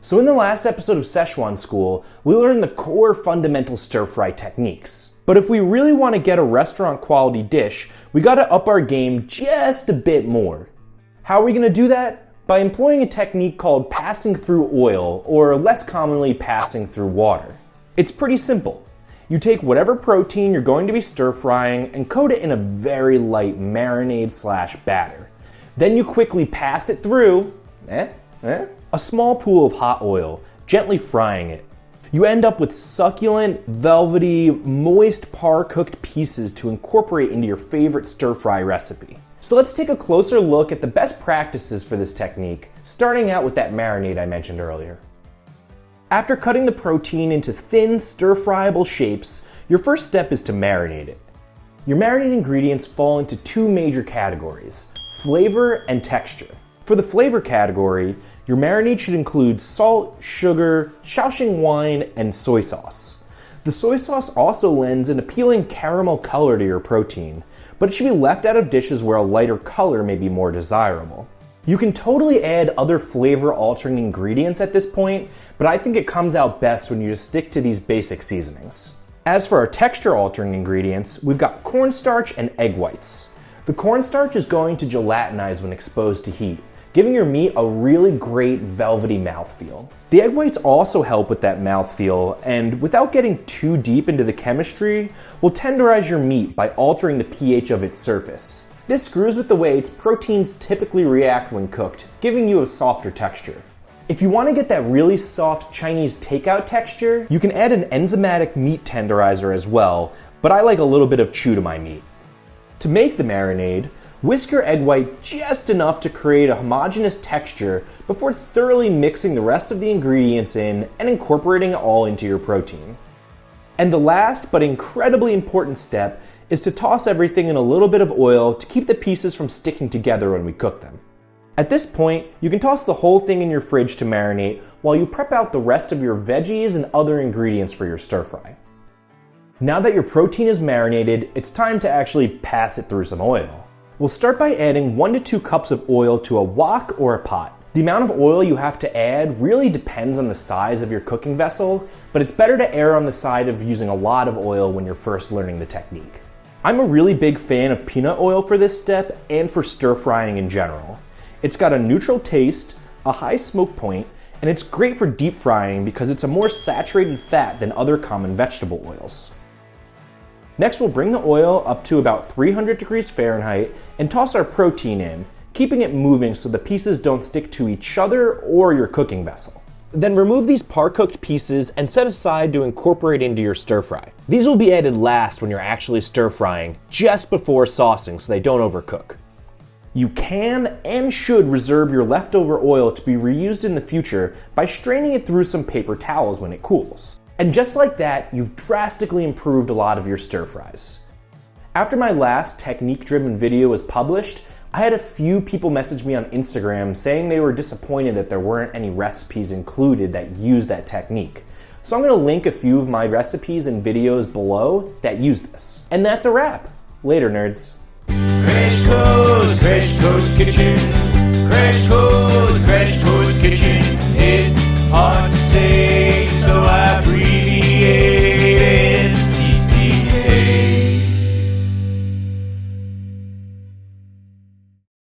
So in the last episode of Sichuan School, we learned the core fundamental stir-fry techniques. But if we really want to get a restaurant quality dish, we gotta up our game just a bit more. How are we gonna do that? By employing a technique called passing through oil, or less commonly passing through water. It's pretty simple. You take whatever protein you're going to be stir-frying and coat it in a very light marinade/batter. Then you quickly pass it through a small pool of hot oil, gently frying it. You end up with succulent, velvety, moist par-cooked pieces to incorporate into your favorite stir-fry recipe. So let's take a closer look at the best practices for this technique, starting out with that marinade I mentioned earlier. After cutting the protein into thin, stir-fryable shapes, your first step is to marinate it. Your marinade ingredients fall into two major categories: flavor and texture. For the flavor category, your marinade should include salt, sugar, shaoxing wine, and soy sauce. The soy sauce also lends an appealing caramel color to your protein, but it should be left out of dishes where a lighter color may be more desirable. You can totally add other flavor-altering ingredients at this point, but I think it comes out best when you just stick to these basic seasonings. As for our texture-altering ingredients, we've got cornstarch and egg whites. The cornstarch is going to gelatinize when exposed to heat, giving your meat a really great velvety mouthfeel. The egg whites also help with that mouthfeel, and without getting too deep into the chemistry, will tenderize your meat by altering the pH of its surface. This screws with the way its proteins typically react when cooked, giving you a softer texture. If you want to get that really soft Chinese takeout texture, you can add an enzymatic meat tenderizer as well, but I like a little bit of chew to my meat. To make the marinade, whisk your egg white just enough to create a homogeneous texture before thoroughly mixing the rest of the ingredients in and incorporating it all into your protein. And the last but incredibly important step is to toss everything in a little bit of oil to keep the pieces from sticking together when we cook them. At this point, you can toss the whole thing in your fridge to marinate while you prep out the rest of your veggies and other ingredients for your stir fry. Now that your protein is marinated, it's time to actually pass it through some oil. We'll start by adding 1 to 2 cups of oil to a wok or a pot. The amount of oil you have to add really depends on the size of your cooking vessel, but it's better to err on the side of using a lot of oil when you're first learning the technique. I'm a really big fan of peanut oil for this step and for stir frying in general. It's got a neutral taste, a high smoke point, and it's great for deep frying because it's a more saturated fat than other common vegetable oils. Next, we'll bring the oil up to about 300 degrees Fahrenheit and toss our protein in, keeping it moving so the pieces don't stick to each other or your cooking vessel. Then remove these par-cooked pieces and set aside to incorporate into your stir fry. These will be added last when you're actually stir frying, just before saucing so they don't overcook. You can and should reserve your leftover oil to be reused in the future by straining it through some paper towels when it cools. And just like that, you've drastically improved a lot of your stir fries. After my last technique-driven video was published, I had a few people message me on Instagram saying they were disappointed that there weren't any recipes included that use that technique. So I'm going to link a few of my recipes and videos below that use this. And that's a wrap. Later, nerds. Crash Course Kitchen. Crash Course Kitchen.